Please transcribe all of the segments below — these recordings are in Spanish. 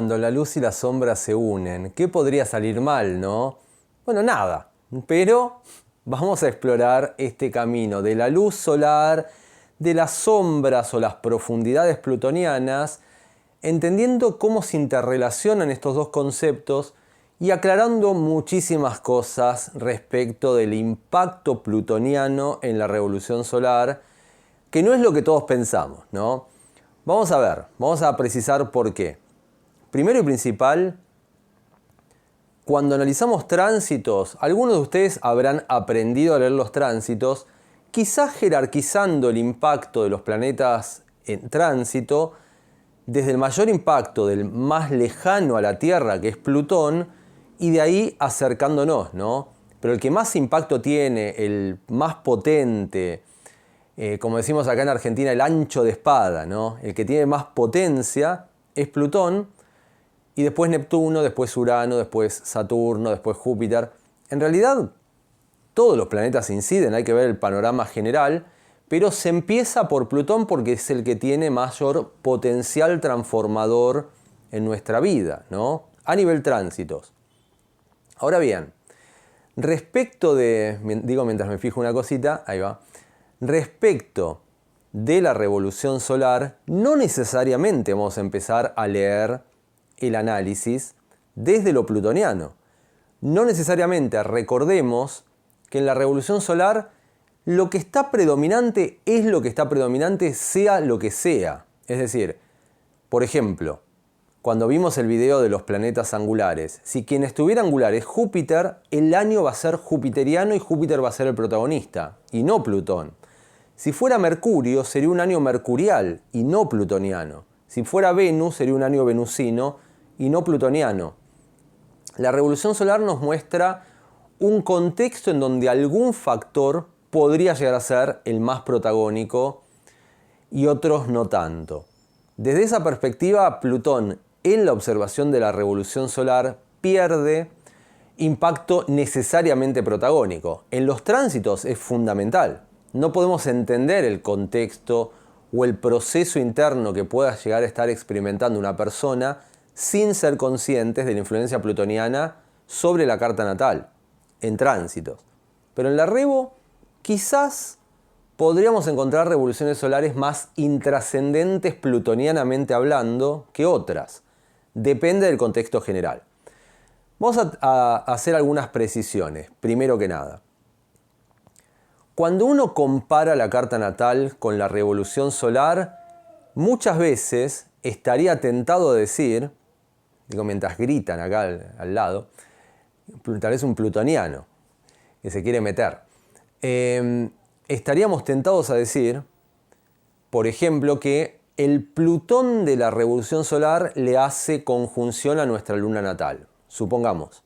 Cuando la luz y la sombra se unen, ¿qué podría salir mal, no? Bueno, nada, pero vamos a explorar este camino de la luz solar, de las sombras o las profundidades plutonianas, entendiendo cómo se interrelacionan estos dos conceptos y aclarando muchísimas cosas respecto del impacto plutoniano en la revolución solar, que no es lo que todos pensamos, ¿no? Vamos a ver, vamos a precisar por qué. Primero y principal, cuando analizamos tránsitos, algunos de ustedes habrán aprendido a leer los tránsitos, quizás jerarquizando el impacto de los planetas en tránsito, desde el mayor impacto del más lejano a la Tierra, que es Plutón, y de ahí acercándonos, ¿no? Pero el que más impacto tiene, el más potente, como decimos acá en Argentina, el ancho de espada, ¿no? El que tiene más potencia es Plutón, y después Neptuno, después Urano, después Saturno, después Júpiter. En realidad, todos los planetas inciden, hay que ver el panorama general, pero se empieza por Plutón porque es el que tiene mayor potencial transformador en nuestra vida, ¿no? A nivel tránsitos. Ahora bien, respecto de, digo mientras me fijo una cosita, ahí va, respecto de la revolución solar, no necesariamente vamos a empezar a leer el análisis desde lo plutoniano. No necesariamente, recordemos que en la revolución solar lo que está predominante es lo que está predominante, sea lo que sea. Es decir, por ejemplo, cuando vimos el video de los planetas angulares, si quien estuviera angular es Júpiter, el año va a ser jupiteriano y Júpiter va a ser el protagonista, y no Plutón. Si fuera Mercurio, sería un año mercurial y no plutoniano. Si fuera Venus, sería un año venusino y no plutoniano. La revolución solar nos muestra un contexto en donde algún factor podría llegar a ser el más protagónico y otros no tanto. Desde esa perspectiva, Plutón en la observación de la revolución solar pierde impacto necesariamente protagónico. En los tránsitos es fundamental. No podemos entender el contexto o el proceso interno que pueda llegar a estar experimentando una persona sin ser conscientes de la influencia plutoniana sobre la carta natal, en tránsitos. Pero en la Revo, quizás podríamos encontrar revoluciones solares más intrascendentes plutonianamente hablando que otras. Depende del contexto general. Vamos a hacer algunas precisiones, primero que nada. Cuando uno compara la carta natal con la revolución solar, muchas veces estaría tentado a decir, digo mientras gritan acá al lado, tal vez un plutoniano que se quiere meter. Estaríamos tentados a decir, por ejemplo, que el Plutón de la revolución solar le hace conjunción a nuestra luna natal. Supongamos.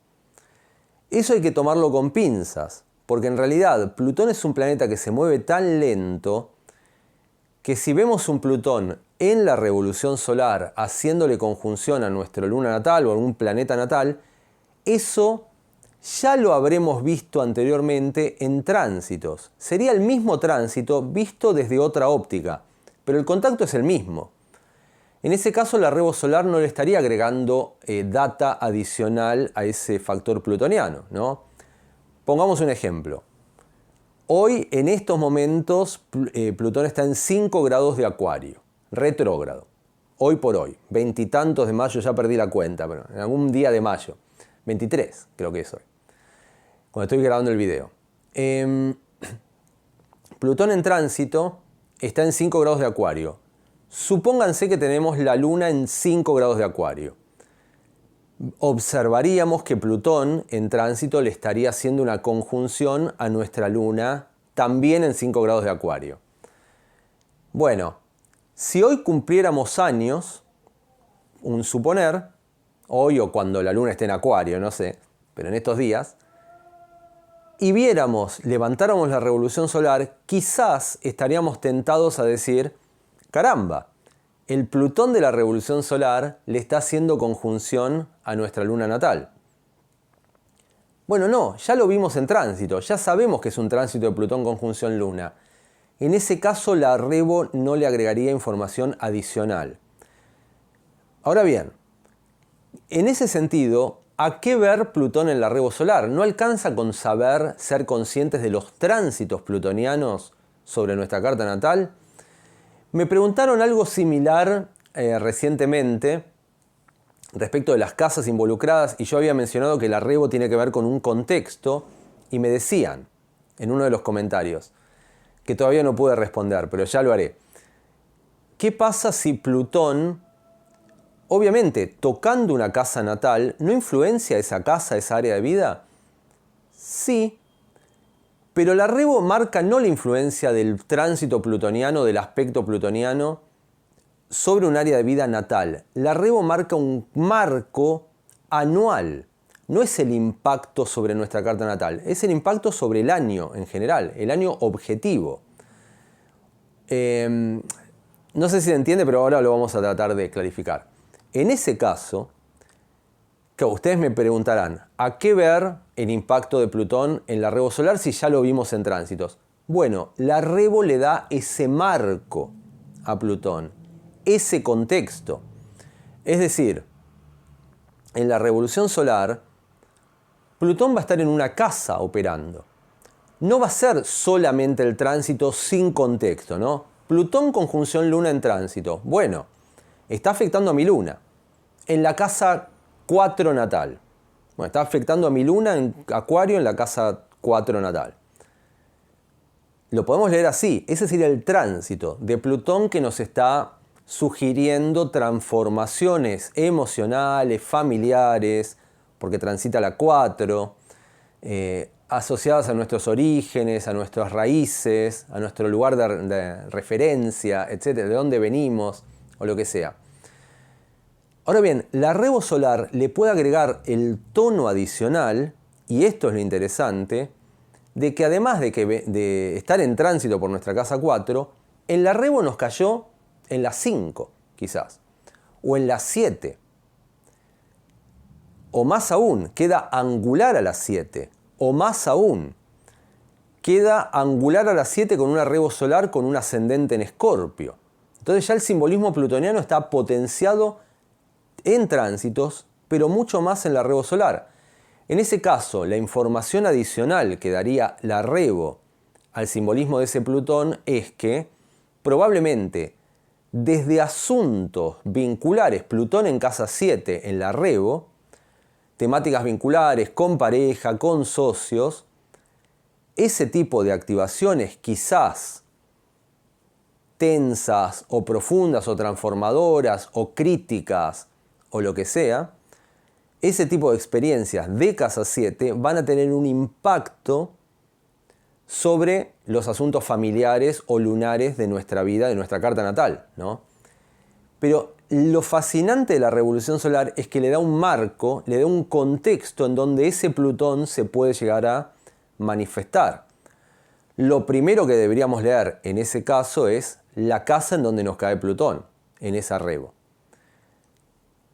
Eso hay que tomarlo con pinzas, porque en realidad Plutón es un planeta que se mueve tan lento que si vemos un Plutón en la revolución solar haciéndole conjunción a nuestra luna natal o a un planeta natal, eso ya lo habremos visto anteriormente en tránsitos. Sería el mismo tránsito visto desde otra óptica, pero el contacto es el mismo. En ese caso la revo solar no le estaría agregando data adicional a ese factor plutoniano, ¿no? Pongamos un ejemplo. Hoy, en estos momentos, Plutón está en 5 grados de Acuario, retrógrado. Hoy por hoy, 20 y tantos de mayo, ya perdí la cuenta, pero en algún día de mayo. 23 creo que es hoy, cuando estoy grabando el video. Plutón en tránsito está en 5 grados de Acuario. Supónganse que tenemos la Luna en 5 grados de Acuario. Observaríamos que Plutón en tránsito le estaría haciendo una conjunción a nuestra Luna también en 5 grados de Acuario. Bueno, si hoy cumpliéramos años, un suponer, hoy o cuando la Luna esté en Acuario, no sé, pero en estos días, y viéramos, levantáramos la revolución solar, quizás estaríamos tentados a decir, caramba, el Plutón de la revolución solar le está haciendo conjunción a nuestra luna natal. Bueno, no, ya lo vimos en tránsito, ya sabemos que es un tránsito de Plutón conjunción luna. En ese caso la Revo no le agregaría información adicional. Ahora bien, En ese sentido, ¿a qué ver Plutón en la rebo solar? ¿No alcanza con saber ser conscientes de los tránsitos plutonianos sobre nuestra carta natal? Me preguntaron algo similar recientemente respecto de las casas involucradas y yo había mencionado que la rebo tiene que ver con un contexto y me decían en uno de los comentarios que todavía no pude responder, pero ya lo haré. ¿Qué pasa si Plutón, obviamente tocando una casa natal, no influencia esa casa, esa área de vida? Sí, pero la rebo marca no la influencia del tránsito plutoniano, del aspecto plutoniano, sobre un área de vida natal. La rebo marca un marco anual. No es el impacto sobre nuestra carta natal, es el impacto sobre el año en general, el año objetivo. No sé si se entiende, pero ahora lo vamos a tratar de clarificar. En ese caso, que ustedes me preguntarán, ¿a qué ver el impacto de Plutón en la rebo solar si ya lo vimos en tránsitos? Bueno, la rebo le da ese marco a Plutón, ese contexto. Es decir, en la revolución solar, Plutón va a estar en una casa operando. No va a ser solamente el tránsito sin contexto, ¿no? Plutón conjunción Luna en tránsito. Bueno, está afectando a mi Luna en la casa 4 natal. Bueno, está afectando a mi Luna en Acuario en la casa 4 natal. Lo podemos leer así. Ese sería el tránsito de Plutón que nos está sugiriendo transformaciones emocionales, familiares, porque transita la 4, asociadas a nuestros orígenes, a nuestras raíces, a nuestro lugar de referencia, etc., de dónde venimos o lo que sea. Ahora bien, la rebo solar le puede agregar el tono adicional, y esto es lo interesante, de que además de estar en tránsito por nuestra casa 4, en la rebo nos cayó en la 5, quizás, o en la 7, o más aún, queda angular a la 7, o más aún, queda angular a la 7 con una rebo solar con un ascendente en Escorpio. Entonces ya el simbolismo plutoniano está potenciado en tránsitos, pero mucho más en la rebo solar. En ese caso, la información adicional que daría la rebo al simbolismo de ese Plutón es que probablemente desde asuntos vinculares, Plutón en casa 7 en la rebo, temáticas vinculares con pareja, con socios, ese tipo de activaciones quizás tensas o profundas o transformadoras o críticas o lo que sea, ese tipo de experiencias de casa 7 van a tener un impacto sobre los asuntos familiares o lunares de nuestra vida, de nuestra carta natal, ¿no? Pero lo fascinante de la revolución solar es que le da un marco, le da un contexto en donde ese Plutón se puede llegar a manifestar. Lo primero que deberíamos leer en ese caso es la casa en donde nos cae Plutón, en esa rebo.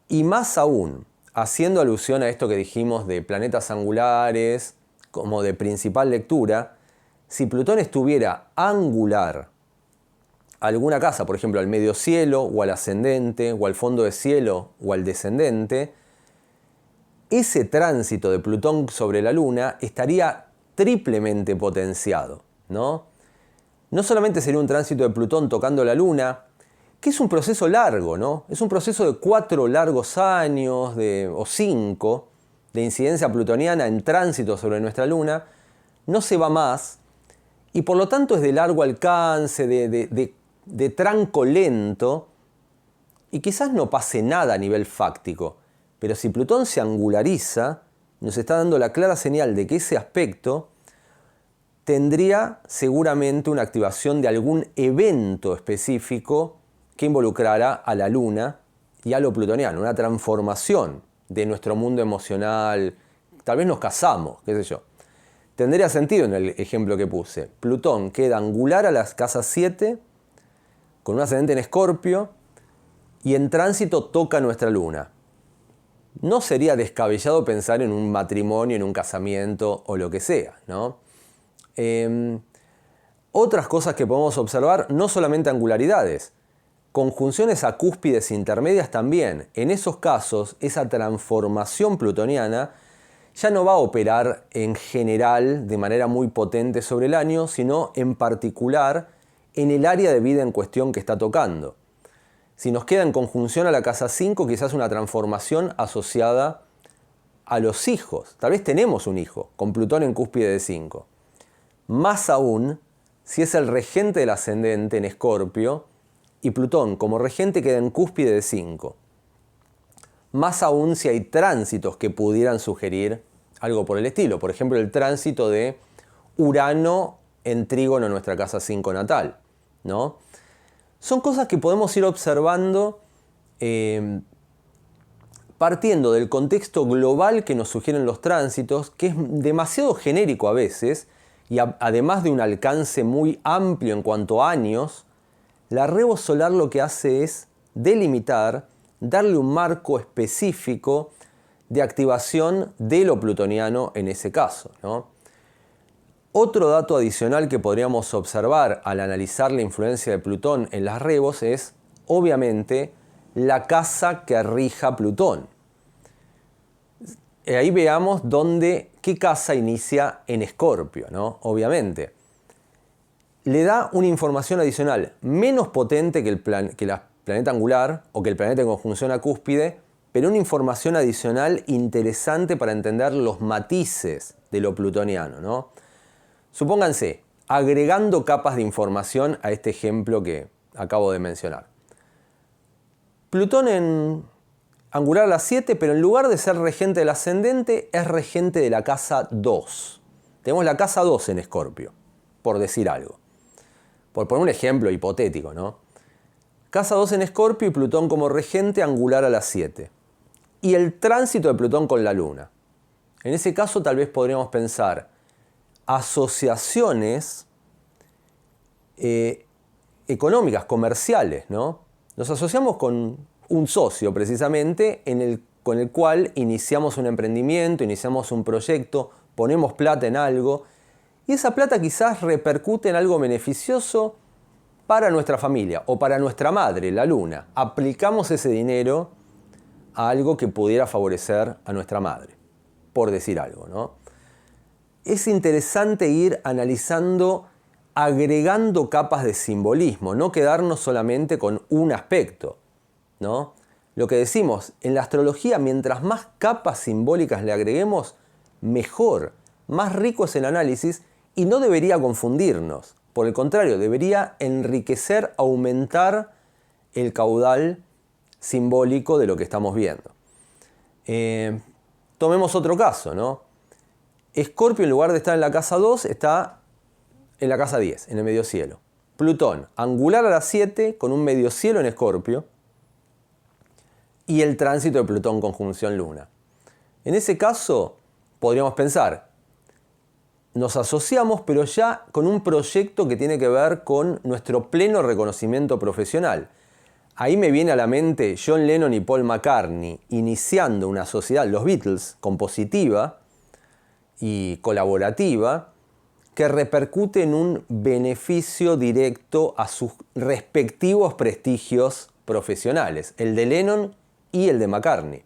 Y más aún, haciendo alusión a esto que dijimos de planetas angulares, como de principal lectura, si Plutón estuviera angular a alguna casa, por ejemplo al medio cielo, o al ascendente, o al fondo de cielo, o al descendente, ese tránsito de Plutón sobre la Luna estaría triplemente potenciado, ¿no? No solamente sería un tránsito de Plutón tocando la Luna, que es un proceso largo, ¿no? Es un proceso de 4 largos años, o 5, de incidencia plutoniana en tránsito sobre nuestra Luna, no se va más, y por lo tanto es de largo alcance, de tranco lento, y quizás no pase nada a nivel fáctico, pero si Plutón se angulariza, nos está dando la clara señal de que ese aspecto tendría seguramente una activación de algún evento específico que involucrara a la Luna y a lo plutoniano, una transformación de nuestro mundo emocional. Tal vez nos casamos, qué sé yo. Tendría sentido en el ejemplo que puse. Plutón queda angular a las casas 7, con un ascendente en Escorpio, y en tránsito toca nuestra Luna. No sería descabellado pensar en un matrimonio, en un casamiento o lo que sea, ¿no? Otras cosas que podemos observar, no solamente angularidades. Conjunciones a cúspides intermedias también. En esos casos, esa transformación plutoniana ya no va a operar en general de manera muy potente sobre el año, sino en particular en el área de vida en cuestión que está tocando. Si nos queda en conjunción a la casa 5, quizás una transformación asociada a los hijos. Tal vez tenemos un hijo con Plutón en cúspide de 5. Más aún, si es el regente del ascendente en Escorpio y Plutón como regente queda en cúspide de 5. Más aún si hay tránsitos que pudieran sugerir algo por el estilo. Por ejemplo, el tránsito de Urano en trígono en nuestra casa 5 natal, ¿no? Son cosas que podemos ir observando partiendo del contexto global que nos sugieren los tránsitos, que es demasiado genérico a veces, y además de un alcance muy amplio en cuanto a años, la rebo solar lo que hace es delimitar, darle un marco específico de activación de lo plutoniano en ese caso, ¿no? Otro dato adicional que podríamos observar al analizar la influencia de Plutón en las rebos es, obviamente, la casa que rija Plutón. Ahí veamos qué casa inicia en Escorpio, ¿no? Obviamente. Le da una información adicional menos potente que la planeta angular o que el planeta en conjunción a cúspide, pero una información adicional interesante para entender los matices de lo plutoniano, ¿no? Supónganse, agregando capas de información a este ejemplo que acabo de mencionar. Plutón en angular a la 7, pero en lugar de ser regente del ascendente, es regente de la casa 2. Tenemos la casa 2 en Escorpio, por decir algo. Por poner un ejemplo hipotético, ¿no? Casa 2 en Escorpio y Plutón como regente angular a la 7. Y el tránsito de Plutón con la Luna. En ese caso tal vez podríamos pensar asociaciones económicas, comerciales, ¿no? Nos asociamos con un socio precisamente con el cual iniciamos un emprendimiento, iniciamos un proyecto, ponemos plata en algo y esa plata quizás repercute en algo beneficioso para nuestra familia o para nuestra madre, la Luna. Aplicamos ese dinero a algo que pudiera favorecer a nuestra madre, por decir algo, ¿no? Es interesante ir analizando, agregando capas de simbolismo, no quedarnos solamente con un aspecto, ¿no? Lo que decimos, en la astrología, mientras más capas simbólicas le agreguemos, mejor, más rico es el análisis y no debería confundirnos. Por el contrario, debería enriquecer, aumentar el caudal simbólico de lo que estamos viendo. Tomemos otro caso, ¿no? Escorpio, en lugar de estar en la casa 2, está en la casa 10, en el medio cielo. Plutón, angular a la 7, con un medio cielo en Escorpio, y el tránsito de Plutón conjunción Luna. En ese caso, podríamos pensar, nos asociamos, pero ya con un proyecto que tiene que ver con nuestro pleno reconocimiento profesional. Ahí me viene a la mente John Lennon y Paul McCartney iniciando una sociedad, los Beatles, compositiva y colaborativa, que repercute en un beneficio directo a sus respectivos prestigios profesionales, el de Lennon y el de McCartney.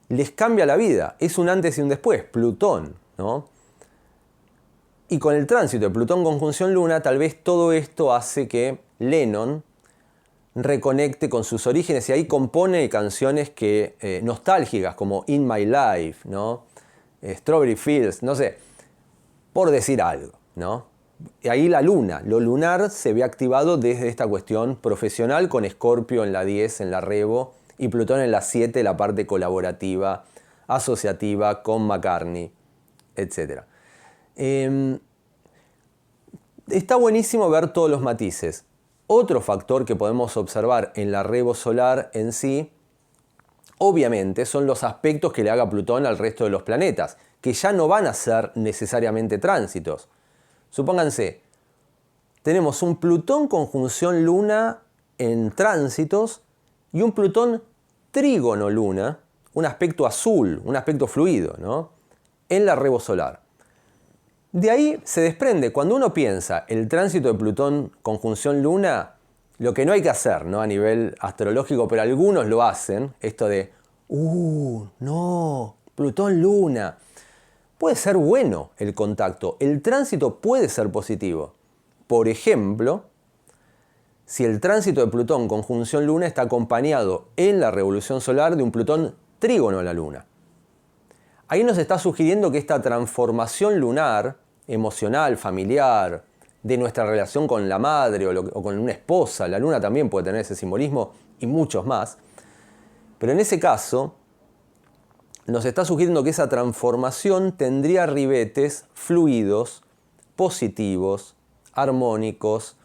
Les cambia la vida, es un antes y un después, Plutón, ¿no? Y con el tránsito de Plutón conjunción Luna, tal vez todo esto hace que Lennon reconecte con sus orígenes y ahí compone canciones nostálgicas como In My Life, ¿no? Strawberry Fields, no sé, por decir algo, ¿no? Y ahí la Luna, lo lunar se ve activado desde esta cuestión profesional con Escorpio en la 10, en la rebo, y Plutón en la 7, la parte colaborativa, asociativa con McCartney, etc. Está buenísimo ver todos los matices. Otro factor que podemos observar en la rebo solar en sí, obviamente, son los aspectos que le haga Plutón al resto de los planetas, que ya no van a ser necesariamente tránsitos. Supónganse, tenemos un Plutón conjunción Luna en tránsitos y un Plutón trígono Luna, un aspecto azul, un aspecto fluido, ¿no? En la rebo solar. De ahí se desprende, cuando uno piensa el tránsito de Plutón conjunción Luna, Lo que no hay que hacer, ¿no? A nivel astrológico, pero algunos lo hacen, esto de, no, Plutón, Luna. Puede ser bueno el contacto, el tránsito puede ser positivo. Por ejemplo, si el tránsito de Plutón conjunción Luna está acompañado en la revolución solar de un Plutón trígono a la Luna. Ahí nos está sugiriendo que esta transformación lunar, emocional, familiar, de nuestra relación con la madre o con una esposa, la Luna también puede tener ese simbolismo y muchos más, pero en ese caso nos está sugiriendo que esa transformación tendría ribetes fluidos, positivos, armónicos,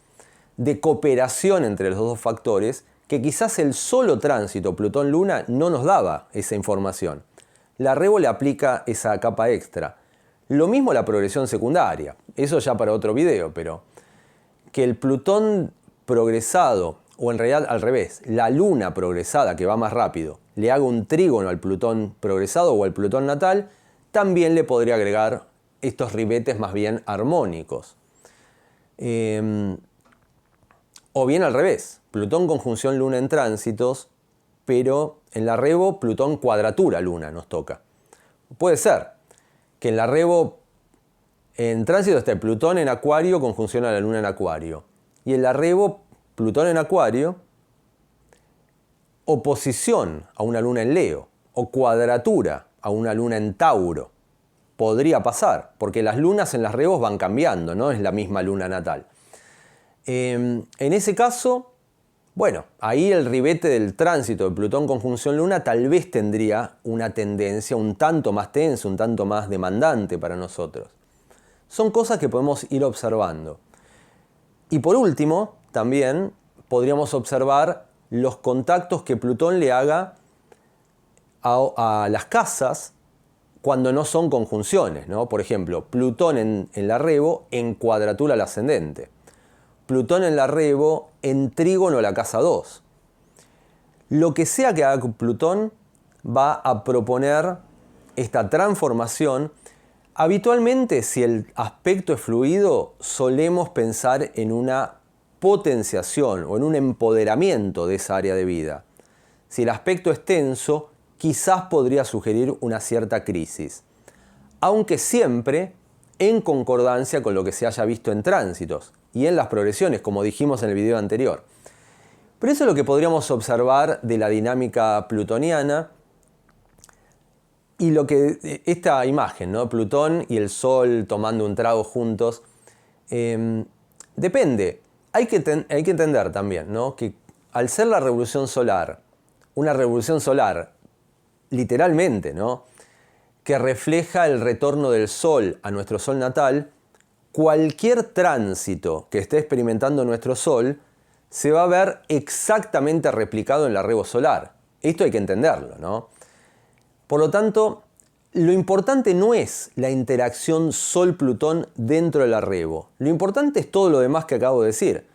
de cooperación entre los dos factores, que quizás el solo tránsito Plutón-Luna no nos daba esa información. La Revo le aplica esa capa extra. Lo mismo la progresión secundaria, eso ya para otro video, pero que el Plutón progresado, o en realidad al revés, la Luna progresada, que va más rápido, le haga un trígono al Plutón progresado o al Plutón natal, también le podría agregar estos ribetes más bien armónicos. O bien al revés, Plutón conjunción Luna en tránsitos, pero en la Revo Plutón cuadratura Luna nos toca. Puede ser que en la Revo en tránsito esté Plutón en Acuario conjunción a la Luna en Acuario. Y en la Revo Plutón en Acuario, oposición a una Luna en Leo, o cuadratura a una Luna en Tauro. Podría pasar, porque las lunas en las Revos van cambiando, no es la misma Luna natal. En ese caso, bueno, ahí el ribete del tránsito de Plutón conjunción Luna tal vez tendría una tendencia un tanto más tensa, un tanto más demandante para nosotros. Son cosas que podemos ir observando. Y por último, también podríamos observar los contactos que Plutón le haga a las casas cuando no son conjunciones, ¿no? Por ejemplo, Plutón en la Revo en cuadratura al ascendente. Plutón en la Revo en trígono a la casa 2. Lo que sea que haga Plutón va a proponer esta transformación. Habitualmente, si el aspecto es fluido, solemos pensar en una potenciación o en un empoderamiento de esa área de vida. Si el aspecto es tenso, quizás podría sugerir una cierta crisis, aunque siempre en concordancia con lo que se haya visto en tránsitos y en las progresiones, como dijimos en el video anterior. Pero eso es lo que podríamos observar de la dinámica plutoniana y lo que esta imagen, ¿no? Plutón y el Sol tomando un trago juntos, depende. Hay que entender también, ¿no? Que al ser la revolución solar, una revolución solar literalmente, ¿no? Que refleja el retorno del Sol a nuestro Sol natal, cualquier tránsito que esté experimentando nuestro Sol se va a ver exactamente replicado en la Revo solar. Esto hay que entenderlo, ¿no? Por lo tanto, lo importante no es la interacción Sol-Plutón dentro de la Revo. Lo importante es todo lo demás que acabo de decir.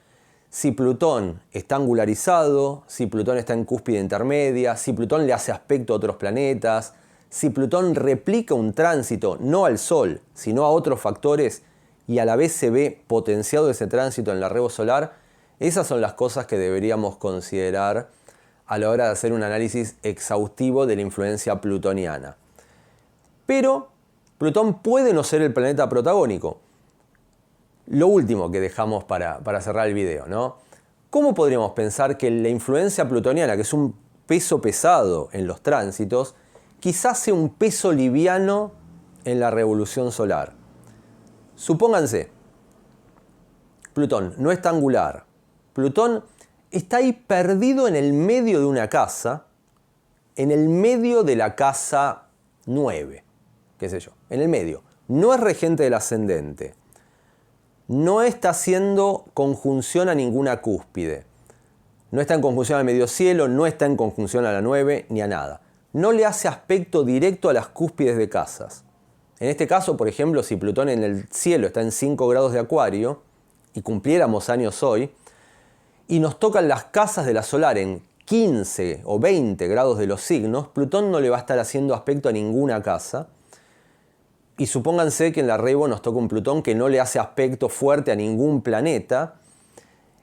Si Plutón está angularizado, si Plutón está en cúspide intermedia, si Plutón le hace aspecto a otros planetas, si Plutón replica un tránsito no al Sol, sino a otros factores y a la vez se ve potenciado ese tránsito en la Revo solar, esas son las cosas que deberíamos considerar a la hora de hacer un análisis exhaustivo de la influencia plutoniana. Pero Plutón puede no ser el planeta protagónico. Lo último que dejamos para cerrar el video, ¿no? ¿Cómo podríamos pensar que la influencia plutoniana, que es un peso pesado en los tránsitos, quizás sea un peso liviano en la revolución solar? Supónganse, Plutón no está angular. Plutón está ahí perdido en el medio de una casa, en el medio de la casa 9, qué sé yo, en el medio. No es regente del ascendente. No está haciendo conjunción a ninguna cúspide. No está en conjunción al medio cielo, no está en conjunción a la 9, ni a nada. No le hace aspecto directo a las cúspides de casas. En este caso, por ejemplo, si Plutón en el cielo está en 5 grados de Acuario, y cumpliéramos años hoy, y nos tocan las casas de la solar en 15 o 20 grados de los signos, Plutón no le va a estar haciendo aspecto a ninguna casa. Y supónganse que en la Revo nos toca un Plutón que no le hace aspecto fuerte a ningún planeta.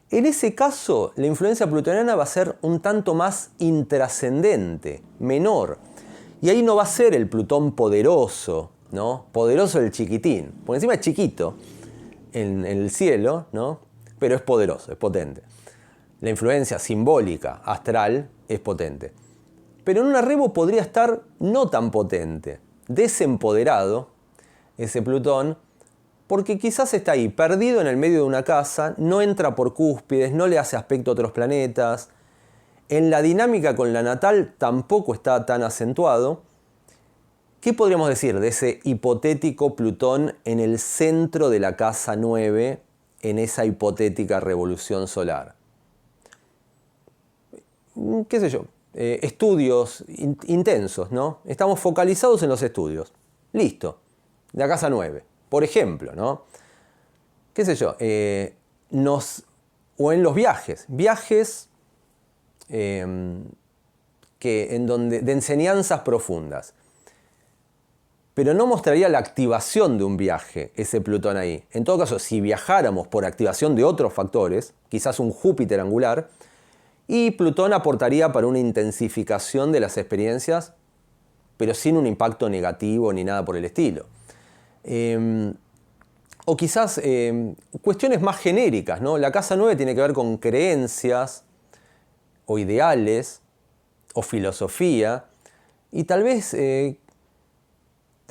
En ese caso, la influencia plutoniana va a ser un tanto más intrascendente, menor. Y ahí no va a ser el Plutón poderoso, ¿no? Poderoso el chiquitín. Por encima es chiquito en el cielo, ¿no? Pero es poderoso, es potente. La influencia simbólica, astral, es potente. Pero en una rebo podría estar no tan potente, desempoderado, ese Plutón, porque quizás está ahí, perdido en el medio de una casa, no entra por cúspides, no le hace aspecto a otros planetas. En la dinámica con la natal tampoco está tan acentuado. ¿Qué podríamos decir de ese hipotético Plutón en el centro de la casa 9, en esa hipotética revolución solar? ¿Qué sé yo? Estudios intensos, ¿no? Estamos focalizados en los estudios. Listo. La casa 9. Por ejemplo, ¿no? ¿Qué sé yo? O en los viajes. Viajes de enseñanzas profundas. Pero no mostraría la activación de un viaje, ese Plutón ahí. En todo caso, si viajáramos por activación de otros factores, quizás un Júpiter angular, y Plutón aportaría para una intensificación de las experiencias, pero sin un impacto negativo ni nada por el estilo. O quizás cuestiones más genéricas, ¿no? La casa 9 tiene que ver con creencias, o ideales, o filosofía, y tal vez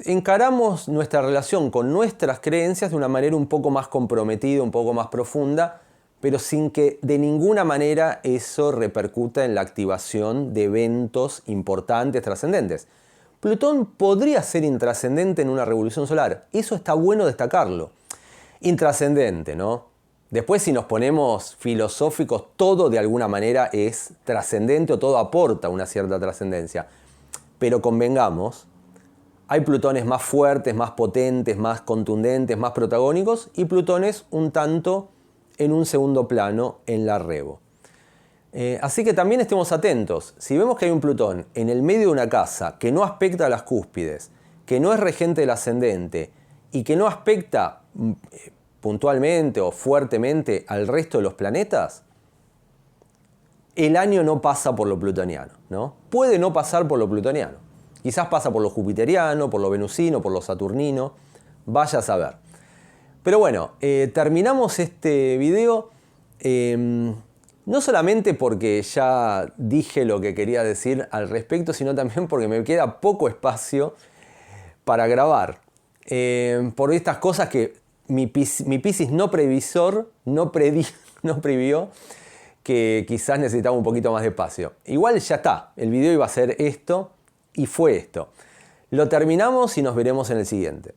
encaramos nuestra relación con nuestras creencias de una manera un poco más comprometida, un poco más profunda, pero sin que de ninguna manera eso repercuta en la activación de eventos importantes, trascendentes. Plutón podría ser intrascendente en una revolución solar. Eso está bueno destacarlo. Intrascendente, ¿no? Después, si nos ponemos filosóficos, todo de alguna manera es trascendente o todo aporta una cierta trascendencia. Pero convengamos, hay Plutones más fuertes, más potentes, más contundentes, más protagónicos y Plutones un tanto en un segundo plano en la rebo. Así que también estemos atentos. Si vemos que hay un Plutón en el medio de una casa que no aspecta a las cúspides, que no es regente del ascendente y que no aspecta puntualmente o fuertemente al resto de los planetas, el año no pasa por lo plutoniano, ¿no? Puede no pasar por lo plutoniano. Quizás pasa por lo jupiteriano, por lo venusino, por lo saturnino. Vaya a saber. Pero bueno, terminamos este video. No solamente porque ya dije lo que quería decir al respecto, sino también porque me queda poco espacio para grabar. Por estas cosas que mi Piscis no previsor no previó que quizás necesitaba un poquito más de espacio. Igual ya está, el video iba a ser esto y fue esto. Lo terminamos y nos veremos en el siguiente.